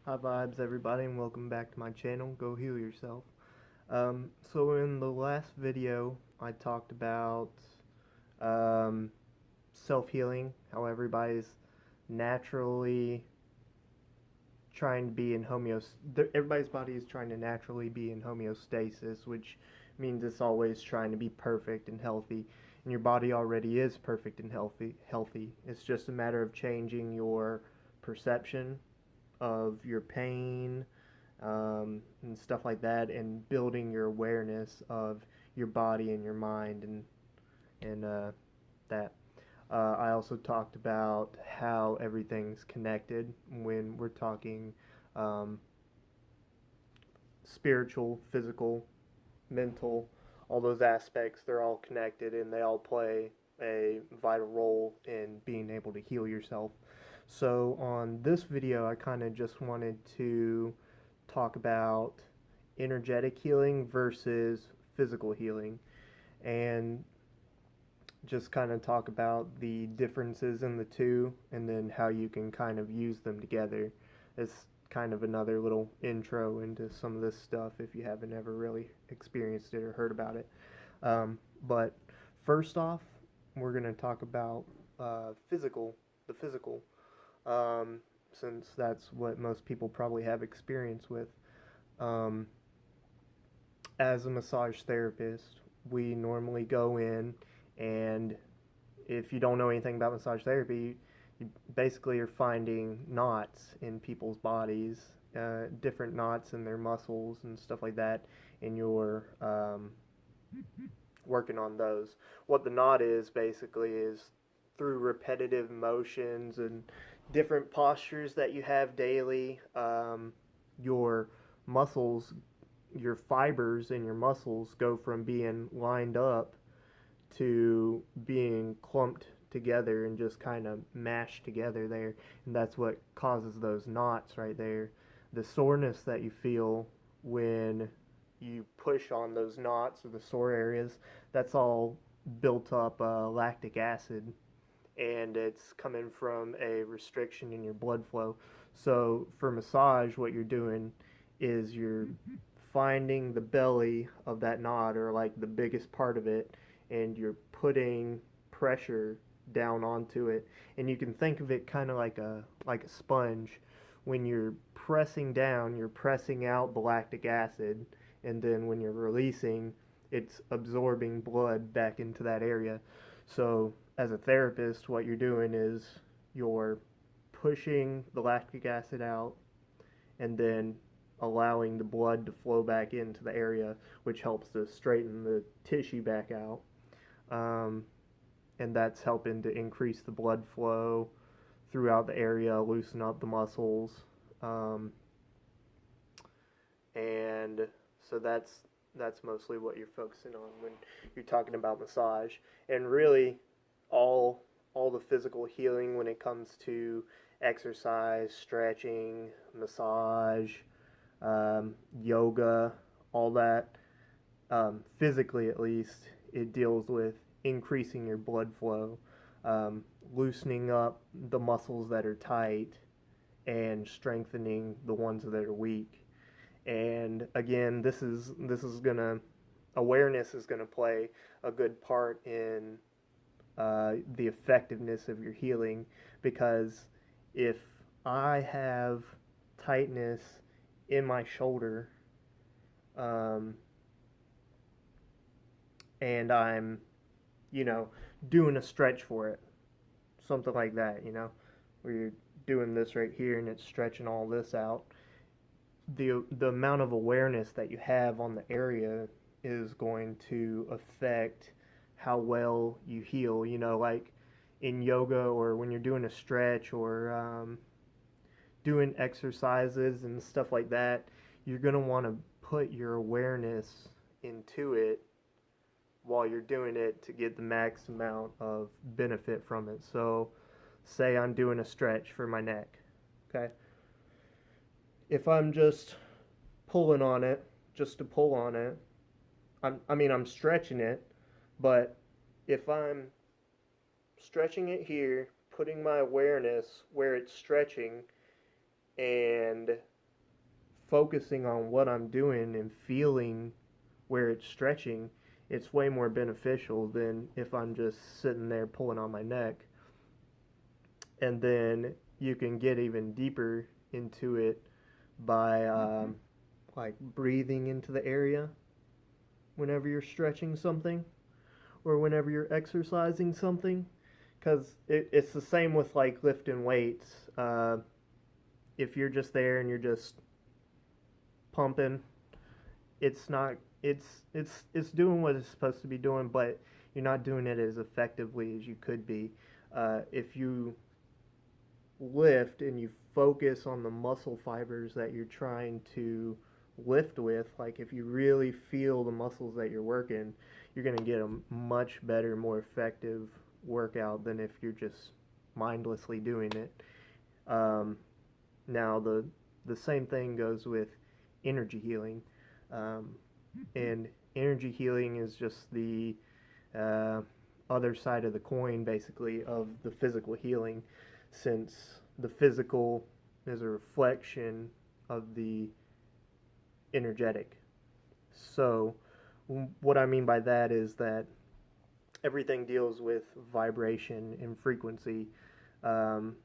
High vibes, everybody, and welcome back to my channel. Go heal yourself. So in the last video, I talked about um, self-healing, how everybody's naturally trying to be in everybody's body is trying to naturally be in homeostasis, which means it's always trying to be perfect and healthy. And your body already is perfect and healthy. It's just a matter of changing your perception of your pain, and stuff like that, and building your awareness of your body and your mind and that. I also talked about how everything's connected when we're talking um, spiritual, physical, mental, all those aspects. They're all connected and they all play a vital role in being able to heal yourself. So on this video, I kind of just wanted to talk about energetic healing versus physical healing, and just kind of talk about the differences in the two and then how you can kind of use them together as kind of another little intro into some of this stuff if you haven't ever really experienced it or heard about it. But first off, we're going to talk about physical, the physical, um, since that's what most people probably have experience with. Um, as a massage therapist, we normally go in, and if you don't know anything about massage therapy, you basically are finding knots in people's bodies, different knots in their muscles and stuff like that, and you're working on those. What the knot is basically is through repetitive motions and different postures that you have daily, your muscles, your fibers in your muscles go from being lined up to being clumped together and just kind of mashed together there. And that's what causes those knots right there. The soreness that you feel when you push on those knots or the sore areas, that's all built up lactic acid, and it's coming from a restriction in your blood flow. So for massage, what you're doing is you're finding the belly of that knot, or like the biggest part of it, and you're putting pressure down onto it. And you can think of it kind of like a sponge. When you're pressing down, you're pressing out the lactic acid, and then when you're releasing, it's absorbing blood back into that area. So as a therapist, what you're doing is you're pushing the lactic acid out and then allowing the blood to flow back into the area, which helps to straighten the tissue back out. Um, and that's helping to increase the blood flow throughout the area, loosen up the muscles. Um, and so that's mostly what you're focusing on when you're talking about massage. And really, all the physical healing when it comes to exercise, stretching, massage, yoga, all that, physically at least, it deals with increasing your blood flow, loosening up the muscles that are tight, and strengthening the ones that are weak. And again, this is gonna awareness is gonna play a good part in the effectiveness of your healing, because if I have tightness in my shoulder, um, and I'm, you know, doing a stretch for it, something like that, where you're doing this right here and it's stretching all this out, the amount of awareness that you have on the area is going to affect how well you heal. Like in yoga, or when you're doing a stretch, or doing exercises and stuff like that, you're going to want to put your awareness into it while you're doing it to get the max amount of benefit from it. So, say I'm doing a stretch for my neck, okay? If I'm just pulling on it, just to pull on it, I'm stretching it, but if I'm stretching it here, putting my awareness where it's stretching, and focusing on what I'm doing and feeling where it's stretching, it's way more beneficial than if I'm just sitting there pulling on my neck. And then you can get even deeper into it by like breathing into the area whenever you're stretching something or whenever you're exercising something, because it's the same with like lifting weights. If you're just there and you're just pumping, it's not it's doing what it's supposed to be doing, but you're not doing it as effectively as you could be. If you lift and you focus on the muscle fibers that you're trying to lift with, like if you really feel the muscles that you're working, you're going to get a much better, more effective workout than if you're just mindlessly doing it. Now the same thing goes with energy healing, um, and energy healing is just the uh, other side of the coin, basically, of the physical healing, since the physical is a reflection of the energetic. So, what I mean by that is that everything deals with vibration and frequency. Um,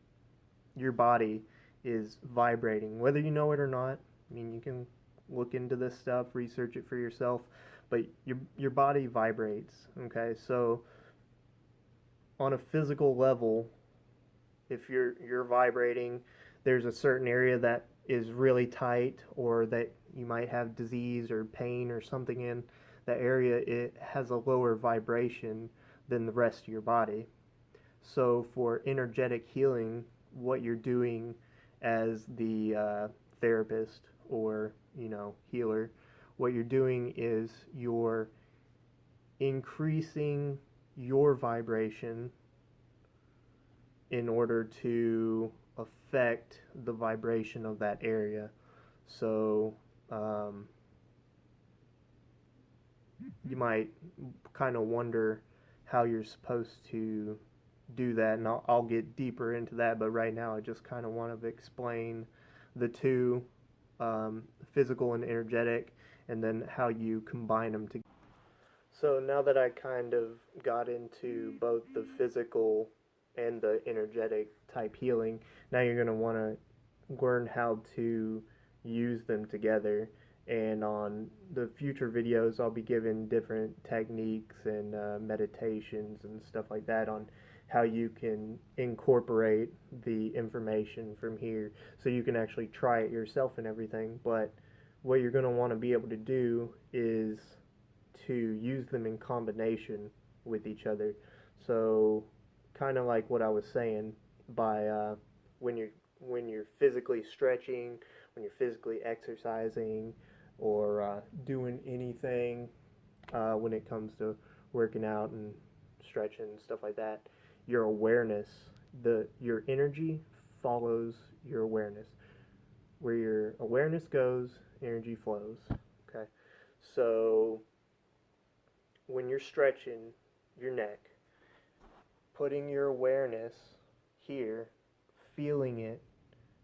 your body is vibrating, whether you know it or not. I mean, you can look into this stuff, research it for yourself, but your body vibrates. Okay, so on a physical level, if you're vibrating, there's a certain area that is really tight, or that you might have disease or pain or something in that area. It has a lower vibration than the rest of your body. So for energetic healing, what you're doing as the therapist or healer, what you're doing is you're increasing your vibration in order to affect the vibration of that area. So you might kind of wonder how you're supposed to do that, and I'll get deeper into that. But right now, I just kind of want to explain the two, physical and energetic, and then how you combine them together. So now that I kind of got into both the physical and the energetic type healing, now you're going to want to learn how to use them together. And on the future videos, I'll be giving different techniques and meditations and stuff like that on how you can incorporate the information from here so you can actually try it yourself and everything. But what you're going to want to be able to do is to use them in combination with each other. So, kind of like what I was saying, by when you're physically stretching, when you're physically exercising, or doing anything when it comes to working out and stretching and stuff like that, your awareness, your energy follows your awareness. Where your awareness goes, energy flows. Okay, so when you're stretching your neck, putting your awareness here, feeling it,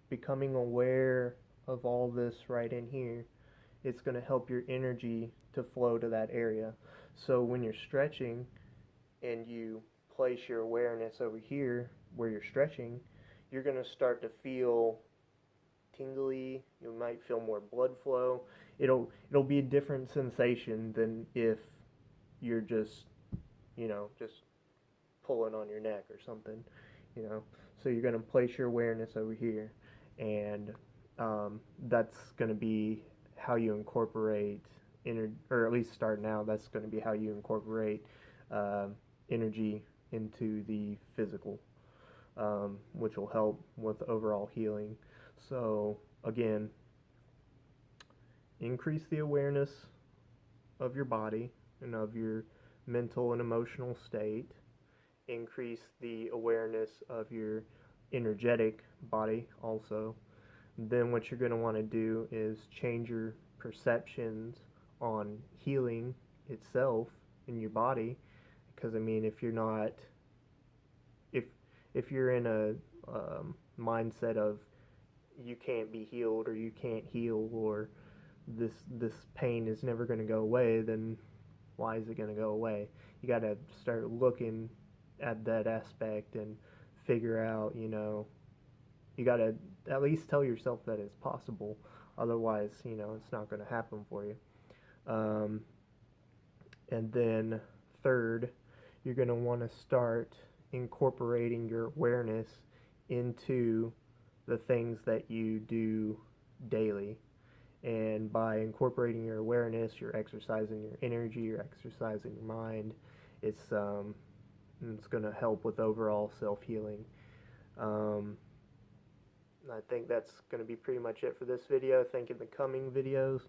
becoming aware of all this right in here, it's going to help your energy to flow to that area. So when you're stretching and you place your awareness over here where you're stretching, you're going to start to feel tingly. You might feel more blood flow. It'll be a different sensation than if you're just pulling on your neck or something. So you're going to place your awareness over here, and that's going to be how you incorporate or at least start now. That's going to be how you incorporate energy into the physical, which will help with overall healing. So again, increase the awareness of your body and of your mental and emotional state. Increase the awareness of your energetic body also. Then what you're going to want to do is change your perceptions on healing itself in your body. Because I mean, if you're not, if you're in a mindset of you can't be healed or you can't heal or this pain is never going to go away, then why is it going to go away? You got to start looking at that aspect and figure out, you got to at least tell yourself that it's possible. Otherwise, it's not going to happen for you. Um, and then third, you're going to want to start incorporating your awareness into the things that you do daily. And by incorporating your awareness, you're exercising your energy, you're exercising your mind. It's going to help with overall self healing. Um, I think that's going to be pretty much it for this video. I think in the coming videos,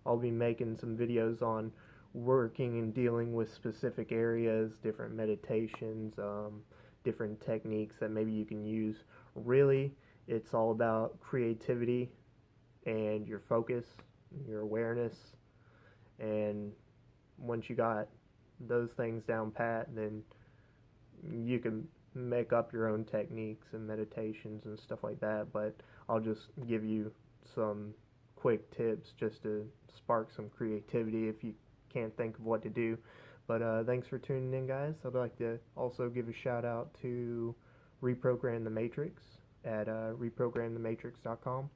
I'll be making some videos on working and dealing with specific areas, different meditations, different techniques that maybe you can use. Really, it's all about creativity and your focus, your awareness, and once you got those things down pat, then you can make up your own techniques and meditations and stuff like that. But I'll just give you some quick tips just to spark some creativity if you can't think of what to do. But thanks for tuning in, guys. I'd like to also give a shout out to Reprogram the Matrix at reprogramthematrix.com.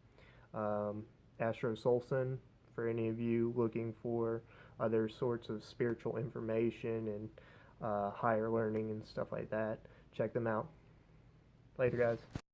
Astro Solson, for any of you looking for other sorts of spiritual information and higher learning and stuff like that. Check them out. Later, guys.